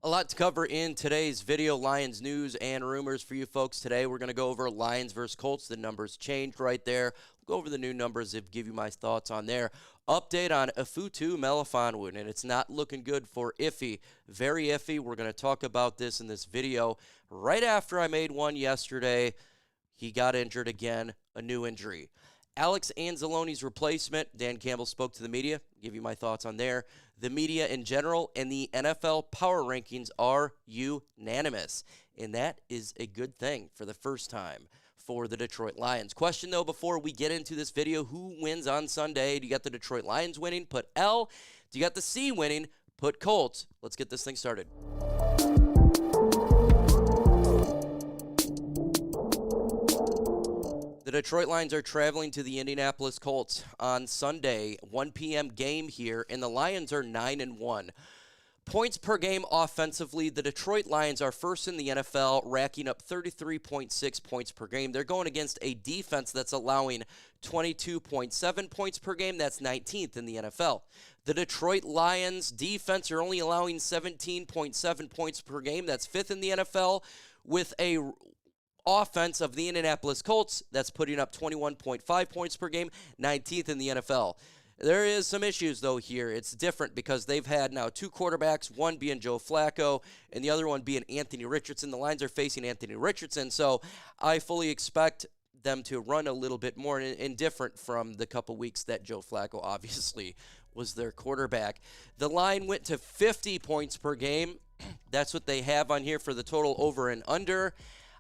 A lot to cover in today's video. Lions news and rumors for you folks today. We're going to go over Lions versus Colts. The numbers changed right there. We'll go over the new numbers and give you my thoughts on there. Update on Ifeatu Melifonwu, and it's not looking good for Iffy. Very iffy. We're going to talk about this in this video. Right after I made one yesterday, he got injured again, a new injury. Alex Anzalone's replacement, Dan Campbell spoke to the media. Give you my thoughts on there. The media in general and the NFL power rankings are unanimous, and that is a good thing for the first time for the Detroit Lions. Question, though, before we get into this video, who wins on Sunday? Do you got the Detroit Lions winning? Put L. Do you got the C winning? Put Colts. Let's get this thing started. The Detroit Lions are traveling to the Indianapolis Colts on Sunday, 1 p.m. game here, and the Lions are 9-1. Points per game offensively, the Detroit Lions are first in the NFL, racking up 33.6 points per game. They're going against a defense that's allowing 22.7 points per game. That's 19th in the NFL. The Detroit Lions defense are only allowing 17.7 points per game. That's 5th in the NFL, with a offense of the Indianapolis Colts that's putting up 21.5 points per game, 19th in the NFL. There is some issues, though, here. It's different because they've had now two quarterbacks, one being Joe Flacco and the other one being Anthony Richardson. The Lions are facing Anthony Richardson, so I fully expect them to run a little bit more and different from the couple weeks that Joe Flacco obviously was their quarterback. The line went to 50 points per game. That's what they have on here for the total over and under.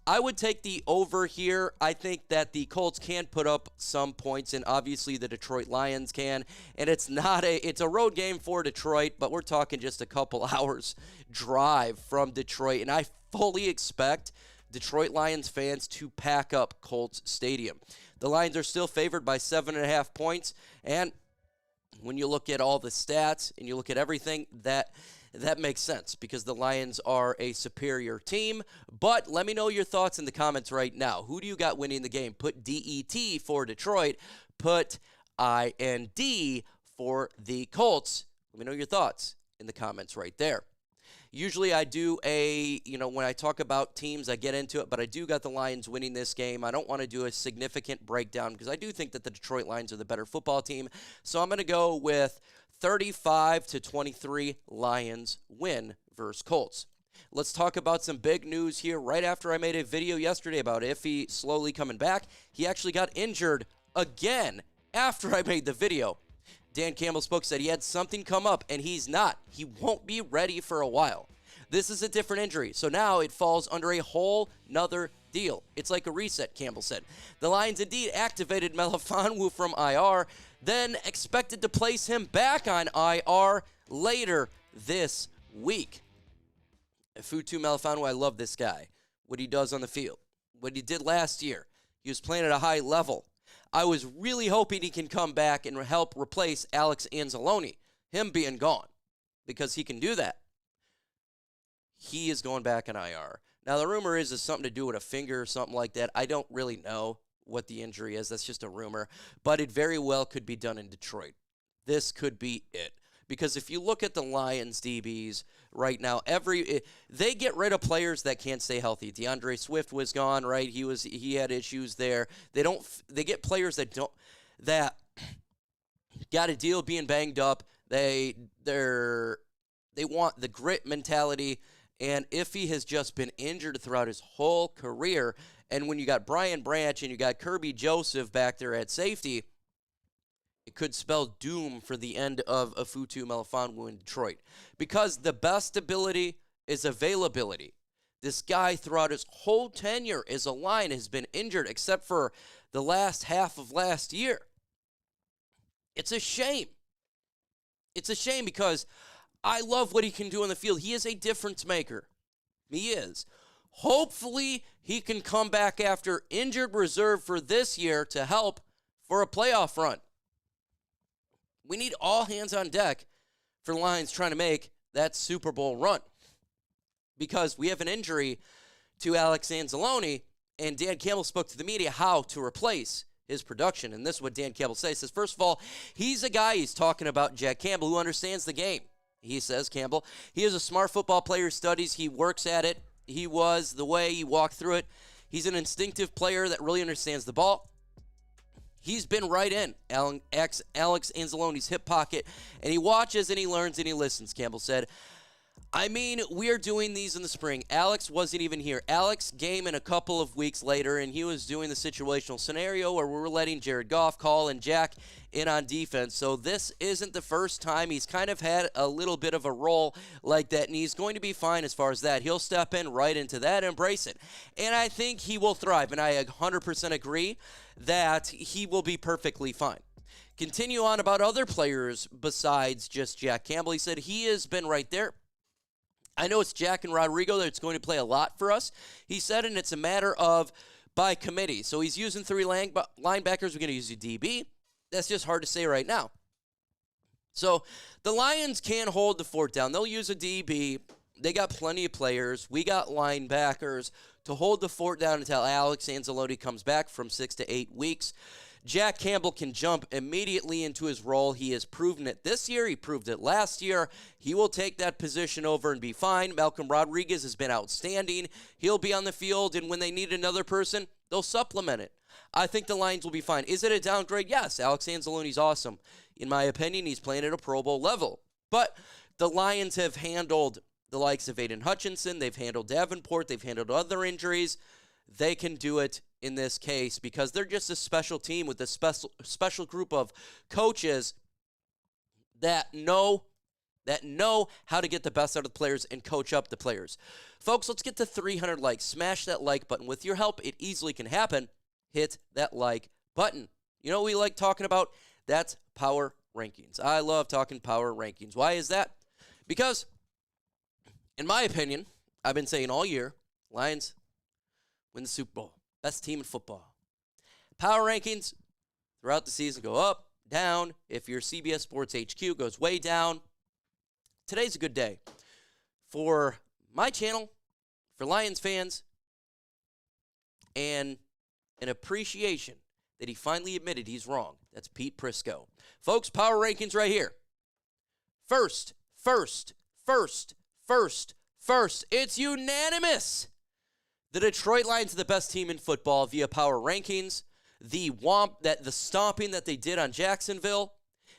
I would take the over here. I think that the Colts can put up some points, and obviously the Detroit Lions can. And it's a road game for Detroit, but we're talking just a couple hours drive from Detroit. And I fully expect Detroit Lions fans to pack up Colts Stadium. The Lions are still favored by 7.5 points, and when you look at all the stats and you look at everything, that makes sense because the Lions are a superior team. But let me know your thoughts in the comments right now. Who do you got winning the game? Put DET for Detroit. Put IND for the Colts. Let me know your thoughts in the comments right there. Usually I do when I talk about teams, I get into it, but I do got the Lions winning this game. I don't want to do a significant breakdown because I do think that the Detroit Lions are the better football team. So I'm going to go with 35-23 Lions win versus Colts. Let's talk about some big news here. Right after I made a video yesterday about Iffy slowly coming back, he actually got injured again after I made the video. Dan Campbell spoke, said he had something come up, and he's not. He won't be ready for a while. This is a different injury, so now it falls under a whole nother deal. It's like a reset, Campbell said. The Lions indeed activated Melifonwu from IR, then expected to place him back on IR later this week. Ifeatu Melifonwu, I love this guy. What he does on the field, what he did last year. He was playing at a high level. I was really hoping he can come back and help replace Alex Anzalone, him being gone, because he can do that. He is going back in IR. Now, the rumor is it's something to do with a finger or something like that. I don't really know what the injury is. That's just a rumor. But it very well could be done in Detroit. This could be it. Because if you look at the Lions DBs right now, they get rid of players that can't stay healthy. DeAndre Swift was gone, right? He had issues there. They get players that got to deal being banged up. They want the grit mentality. And Iffy has just been injured throughout his whole career. And when you got Brian Branch and you got Kirby Joseph back there at safety, it could spell doom for the end of Ifeatu Melifonwu in Detroit. Because the best ability is availability. This guy throughout his whole tenure as a Lion has been injured except for the last half of last year. It's a shame. It's a shame because I love what he can do on the field. He is a difference maker. He is. Hopefully, he can come back after injured reserve for this year to help for a playoff run. We need all hands on deck for the Lions trying to make that Super Bowl run. Because we have an injury to Alex Anzalone, and Dan Campbell spoke to the media how to replace his production. And this is what Dan Campbell says. He says, first of all, he's a guy, he's talking about Jack Campbell, who understands the game. he says, Campbell. He is a smart football player who studies. He works at it. He was the way he walked through it. He's an instinctive player that really understands the ball. He's been right in Alex Anzalone's hip pocket, and he watches and he learns and he listens, Campbell said. I mean, we are doing these in the spring. Alex wasn't even here. Alex game in a couple of weeks later, and he was doing the situational scenario where we were letting Jared Goff call and Jack in on defense. So this isn't the first time. He's kind of had a little bit of a role like that, and he's going to be fine as far as that. He'll step in right into that, embrace it. And I think he will thrive, and I 100% agree that he will be perfectly fine. Continue on about other players besides just Jack Campbell. He said he has been right there. I know it's Jack and Rodrigo that's going to play a lot for us, he said, and it's a matter of by committee. So he's using 3 linebackers. We're going to use a DB. That's just hard to say right now. So the Lions can hold the fort down. They'll use a DB. They got plenty of players. We got linebackers to hold the fort down until Alex Anzalone comes back from 6 to 8 weeks. Jack Campbell can jump immediately into his role. He has proven it this year. He proved it last year. He will take that position over and be fine. Malcolm Rodriguez has been outstanding. He'll be on the field, and when they need another person, they'll supplement it. I think the Lions will be fine. Is it a downgrade? Yes. Alex Anzalone's awesome. In my opinion, he's playing at a Pro Bowl level. But the Lions have handled the likes of Aiden Hutchinson. They've handled Davenport. They've handled other injuries. They can do it in this case because they're just a special team with a special group of coaches that know how to get the best out of the players and coach up the players. Folks, let's get to 300 likes. Smash that like button. With your help, it easily can happen. Hit that like button. You know what we like talking about? That's power rankings. I love talking power rankings. Why is that? Because, in my opinion, I've been saying all year, Lions win the Super Bowl. Best team in football. Power rankings throughout the season go up, down. If your CBS Sports HQ goes way down. Today's a good day for my channel, for Lions fans, and an appreciation that he finally admitted he's wrong. That's Pete Prisco. Folks, power rankings right here. First. It's unanimous. The Detroit Lions are the best team in football via power rankings. The stomping that they did on Jacksonville,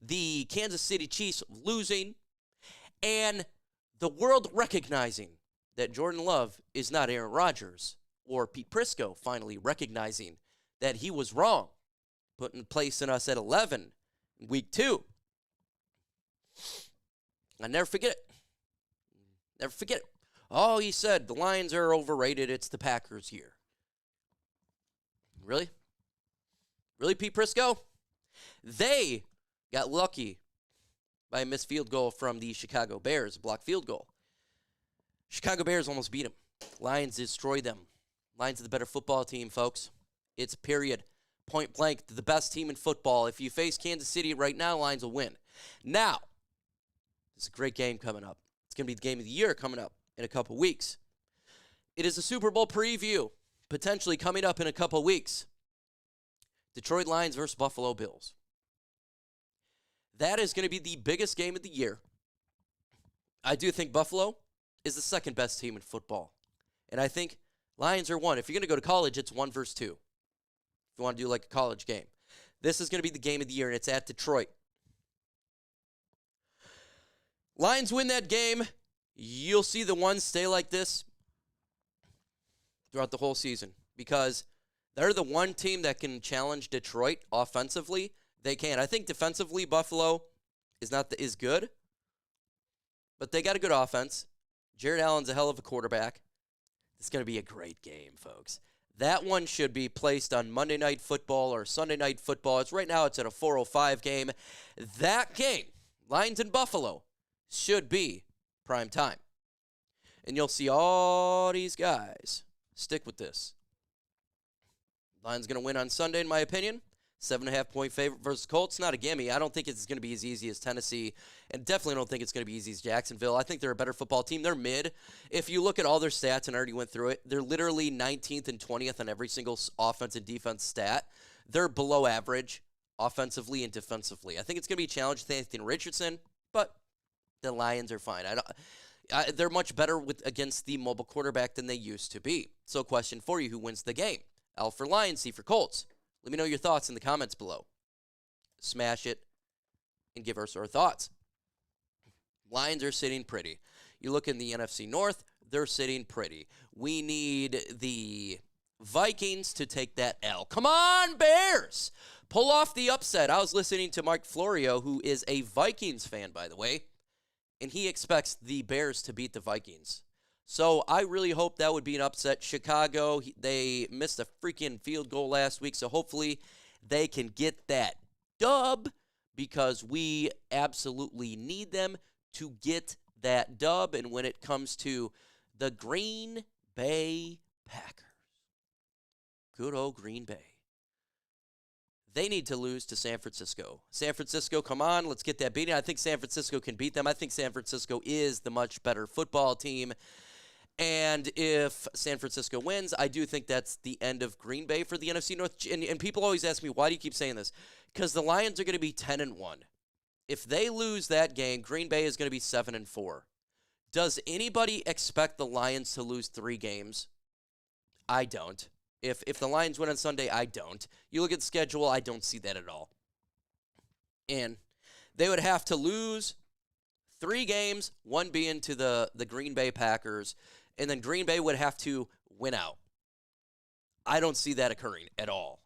the Kansas City Chiefs losing, and the world recognizing that Jordan Love is not Aaron Rodgers, or Pete Prisco finally recognizing that he was wrong, placing us at 11 in week 2. I never forget it. Never forget it. Oh, he said the Lions are overrated. It's the Packers here. Really? Really, Pete Prisco? They got lucky by a missed field goal from the Chicago Bears, a blocked field goal. Chicago Bears almost beat them. Lions destroyed them. Lions are the better football team, folks. It's period. Point blank, the best team in football. If you face Kansas City right now, Lions will win. Now, there's a great game coming up. It's going to be the game of the year coming up in a couple weeks. It is a Super Bowl preview, potentially coming up in a couple weeks. Detroit Lions versus Buffalo Bills. That is going to be the biggest game of the year. I do think Buffalo is the second best team in football. And I think Lions are 1. If you're going to go to college, it's 1 versus 2. If you want to do like a college game. This is going to be the game of the year, and it's at Detroit. Lions win that game. You'll see the ones stay like this throughout the whole season because they're the one team that can challenge Detroit offensively. They can. I think defensively, Buffalo is not is good, but they got a good offense. Jared Allen's a hell of a quarterback. It's going to be a great game, folks. That one should be placed on Monday Night Football or Sunday Night Football. Right now it's at a 4:05 game. That game, Lions and Buffalo, should be prime time. And you'll see all these guys stick with this. Lions going to win on Sunday, in my opinion. 7.5-point favorite versus Colts. Not a gimme. I don't think it's going to be as easy as Tennessee, and definitely don't think it's going to be easy as Jacksonville. I think they're a better football team. They're mid. If you look at all their stats, and I already went through it, they're literally 19th and 20th on every single offense and defense stat. They're below average offensively and defensively. I think it's going to be a challenge with Anthony Richardson, but the Lions are fine. They're much better against the mobile quarterback than they used to be. So question for you, who wins the game? L for Lions, C for Colts. Let me know your thoughts in the comments below. Smash it and give us our thoughts. Lions are sitting pretty. You look in the NFC North, they're sitting pretty. We need the Vikings to take that L. Come on, Bears! Pull off the upset. I was listening to Mike Florio, who is a Vikings fan, by the way, and he expects the Bears to beat the Vikings. So I really hope that would be an upset. Chicago, they missed a freaking field goal last week, so hopefully they can get that dub because we absolutely need them to get that dub. And when it comes to the Green Bay Packers, good old Green Bay, they need to lose to San Francisco. San Francisco, come on, let's get that beating. I think San Francisco can beat them. I think San Francisco is the much better football team. And if San Francisco wins, I do think that's the end of Green Bay for the NFC North. And people always ask me, why do you keep saying this? Because the Lions are going to be 10-1. If they lose that game, Green Bay is going to be 7-4. Does anybody expect the Lions to lose 3 games? I don't. If the Lions win on Sunday, I don't. You look at the schedule, I don't see that at all. And they would have to lose 3 games, 1 being to the Green Bay Packers, and then Green Bay would have to win out. I don't see that occurring at all.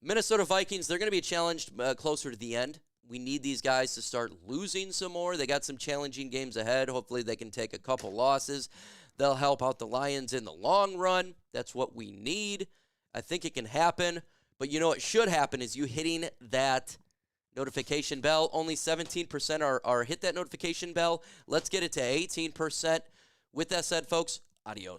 Minnesota Vikings, they're going to be challenged closer to the end. We need these guys to start losing some more. They got some challenging games ahead. Hopefully they can take a couple losses. They'll help out the Lions in the long run. That's what we need. I think it can happen. But you know what should happen is you hitting that notification bell. Only 17% are hit that notification bell. Let's get it to 18%. With that said, folks, adios.